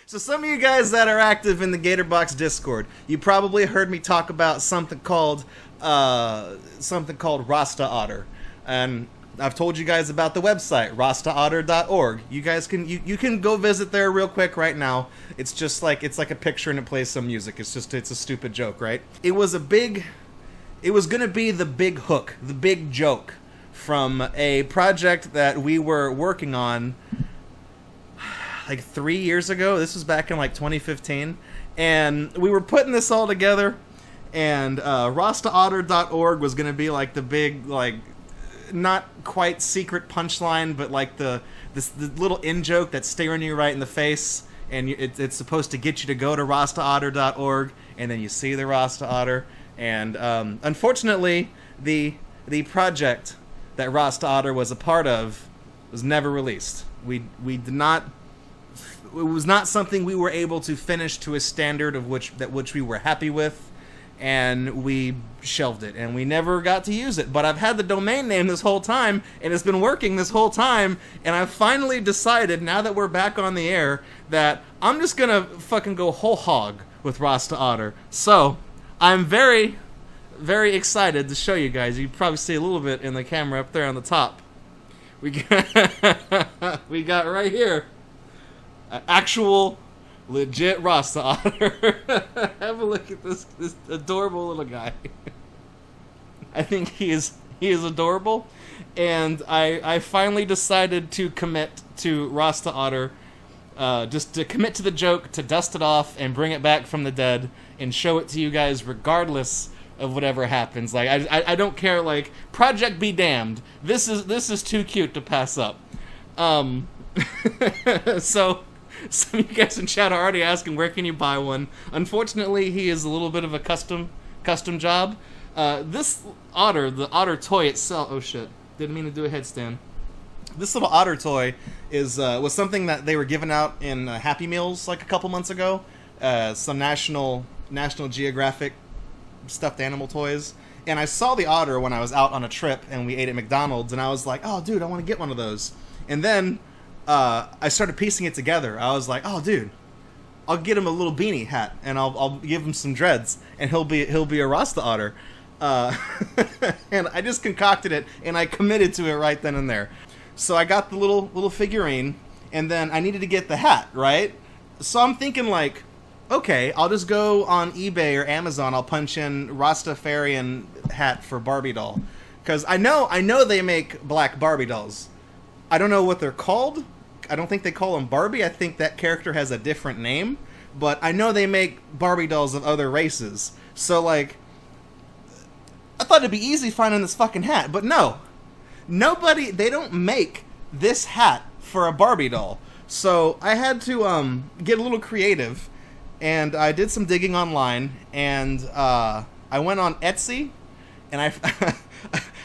So some of you guys that are active in the Gatorbox Discord, you probably heard me talk about something called RASTA Otter, and I've told you guys about the website rastaotter.org. You guys can you can go visit there real quick right now. It's just like it's like a picture and it plays some music. It's a stupid joke, right? It was gonna be the big hook, the big joke from a project that we were working on like 3 years ago. This was back in like 2015, and we were putting this all together, and rastaotter.org was gonna be like the big, like, not quite secret punchline, but like the little in-joke that's staring you right in the face, and it's supposed to get you to go to rastaotter.org, and then you see the Rasta Otter. And unfortunately, the project that Rasta Otter was a part of was never released. We did not. It was not something we were able to finish to a standard of which we were happy with, and we shelved it, and we never got to use it. But I've had the domain name this whole time, and it's been working this whole time, and I've finally decided, now that we're back on the air, that I'm just gonna fucking go whole hog with Rasta Otter. So I'm very, very excited to show you guys. You can probably see a little bit in the camera up there on the top. We got right here an actual, legit Rasta Otter. Have a look at this adorable little guy. I think he is adorable, and I finally decided to commit to Rasta Otter, just to commit to the joke, to dust it off and bring it back from the dead and show it to you guys regardless of whatever happens. Like I don't care. Like, project be damned. This is too cute to pass up. So some of you guys in chat are already asking, where can you buy one? Unfortunately, he is a little bit of a custom job. This otter, the otter toy itself. Oh shit! Didn't mean to do a headstand. This little otter toy was something that they were giving out in Happy Meals like a couple months ago. Some National Geographic stuffed animal toys. And I saw the otter when I was out on a trip and we ate at McDonald's, and I was like, oh dude, I want to get one of those. And then I started piecing it together. I was like, oh dude, I'll get him a little beanie hat, and I'll give him some dreads, and he'll be a Rasta Otter. And I just concocted it, and I committed to it right then and there. So I got the little figurine, and then I needed to get the hat, right? So I'm thinking, like, okay, I'll just go on eBay or Amazon. I'll punch in Rastafarian hat for Barbie doll, because I know they make black Barbie dolls. I don't know what they're called. I don't think they call them Barbie. I think that character has a different name. But I know they make Barbie dolls of other races. So, like, I thought it'd be easy finding this fucking hat. But no. They don't make this hat for a Barbie doll. So I had to get a little creative. And I did some digging online. And I went on Etsy. And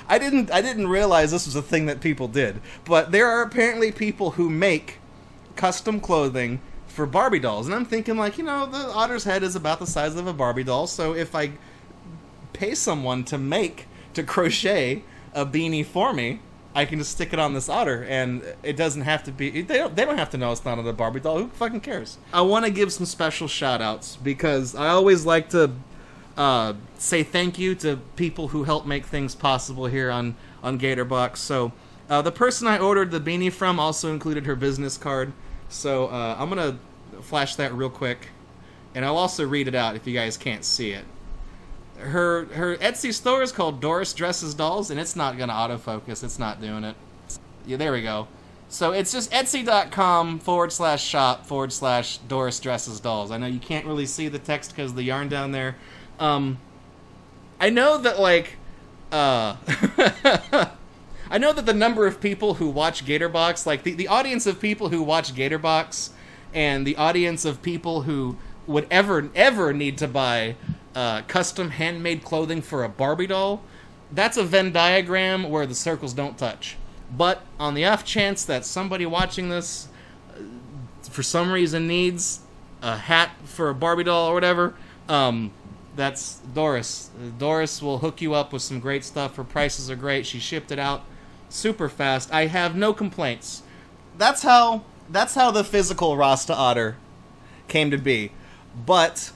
I didn't realize this was a thing that people did, but there are apparently people who make custom clothing for Barbie dolls, and I'm thinking, like, the otter's head is about the size of a Barbie doll, so if I pay someone to crochet a beanie for me, I can just stick it on this otter, and it doesn't have to be, they don't have to know it's not on a Barbie doll. Who fucking cares? I want to give some special shout outs, because I always like to say thank you to people who help make things possible here on Gatorbox. So the person I ordered the beanie from also included her business card. So I'm gonna flash that real quick, and I'll also read it out if you guys can't see it. Her Etsy store is called Doris Dresses Dolls, and it's not gonna autofocus. It's not doing it. Yeah, there we go. So it's just etsy.com/shop/Doris Dresses Dolls. I know you can't really see the text because of the yarn down there. I know that, like, I know that the number of people who watch Gatorbox, like, the audience of people who watch Gatorbox, and the audience of people who would ever need to buy custom handmade clothing for a Barbie doll, that's a Venn diagram where the circles don't touch. But on the off chance that somebody watching this, for some reason, needs a hat for a Barbie doll or whatever, that's Doris. Doris will hook you up with some great stuff. Her prices are great. She shipped it out super fast. I have no complaints. That's how the physical Rasta Otter came to be. But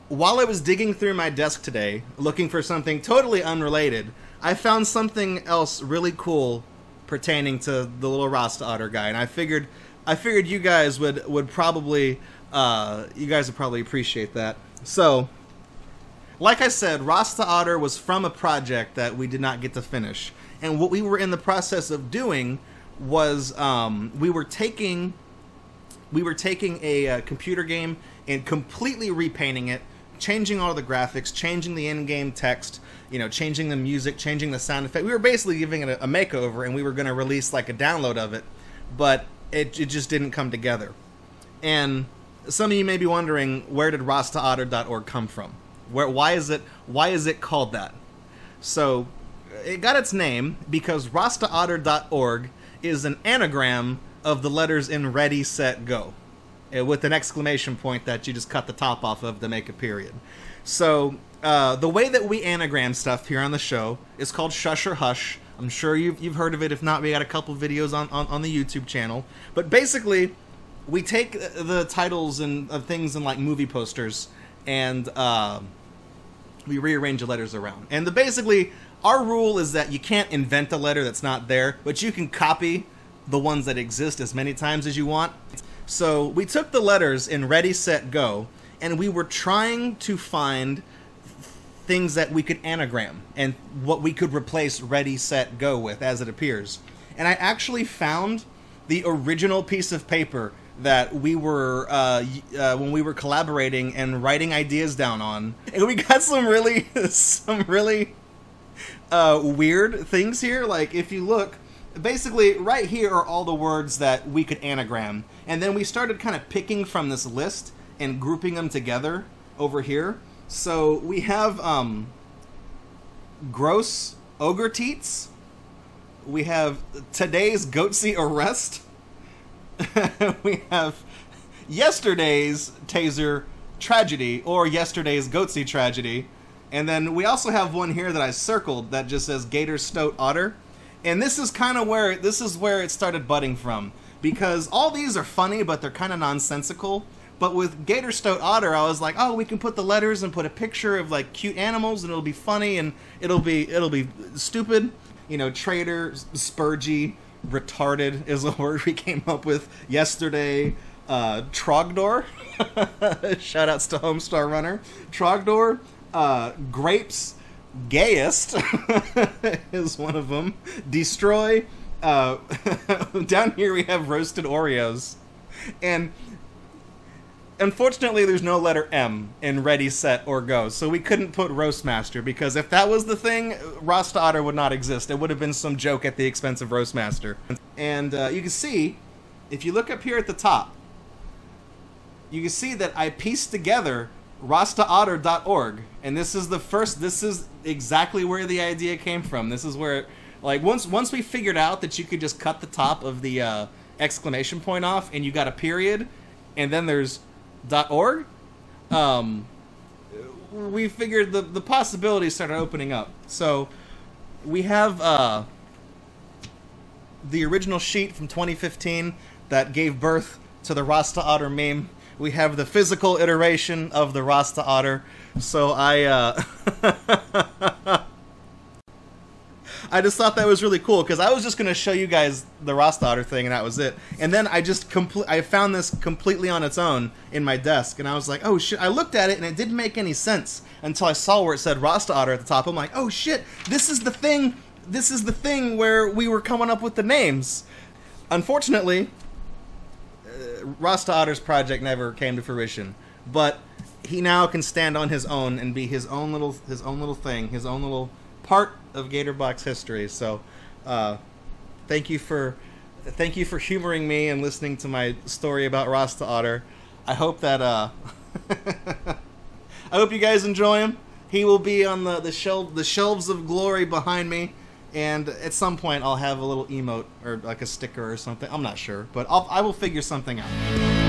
while I was digging through my desk today, looking for something totally unrelated, I found something else really cool pertaining to the little Rasta Otter guy, and I figured you guys would probably appreciate that. So, like I said, Rasta Otter was from a project that we did not get to finish, and what we were in the process of doing was we were taking a computer game and completely repainting it, changing all the graphics, changing the in-game text, changing the music, changing the sound effect. We were basically giving it a makeover, and we were going to release like a download of it, but it just didn't come together. And some of you may be wondering, where did RASTAOTTER.org come from? Why is it called that? So it got its name because RASTAOTTER.org is an anagram of the letters in Ready, Set, Go, with an exclamation point that you just cut the top off of to make a period. So the way that we anagram stuff here on the show is called Shush or Hush. I'm sure you've heard of it. If not, we got a couple videos on the YouTube channel. But basically, we take the titles of things in like movie posters, and we rearrange the letters around. And basically, our rule is that you can't invent a letter that's not there, but you can copy the ones that exist as many times as you want. So we took the letters in Ready, Set, Go, and we were trying to find things that we could anagram and what we could replace Ready, Set, Go with as it appears. And I actually found the original piece of paper that we were when we were collaborating and writing ideas down on, and we got some really weird things here. Like, if you look, basically right here are all the words that we could anagram, and then we started kind of picking from this list and grouping them together over here. So we have gross ogre teats, we have today's goatsy arrest, we have yesterday's taser tragedy, or yesterday's goatsy tragedy, and then we also have one here that I circled that just says Gator Stoat Otter. And this is kind of where it started budding from, because all these are funny, but they're kind of nonsensical. But with Gator Stoat Otter, I was like, oh, we can put the letters and put a picture of like cute animals, and it'll be funny, and it'll be stupid. Traitor, spurgy, retarded is a word we came up with yesterday. Trogdor, shout outs to Homestar Runner. Trogdor, grapes. Gayest is one of them. Destroy. Down here we have roasted Oreos, and unfortunately there's no letter M in Ready, Set, or Go, so we couldn't put Roastmaster, because if that was the thing, Rasta Otter would not exist. It would have been some joke at the expense of Roastmaster. And you can see, if you look up here at the top, you can see that I pieced together RASTAOTTER.org, and this is exactly where the idea came from. This is where, like, once we figured out that you could just cut the top of the exclamation point off, and you got a period, and then there's .org, we figured the possibilities started opening up. So we have the original sheet from 2015 that gave birth to the Rasta Otter meme. We have the physical iteration of the Rasta Otter. So I just thought that was really cool, because I was just going to show you guys the Rasta Otter thing, and that was it. And then I found this completely on its own in my desk, and I was like, oh shit. I looked at it, and it didn't make any sense until I saw where it said Rasta Otter at the top. I'm like, oh shit, this is the thing where we were coming up with the names. Unfortunately, Rasta Otter's project never came to fruition, but he now can stand on his own and be his own little thing, his own little part of Gatorbox history. So, thank you for humoring me and listening to my story about Rasta Otter. I hope that I hope you guys enjoy him. He will be on the shelves of glory behind me. And at some point, I'll have a little emote or like a sticker or something. I'm not sure, but I will figure something out.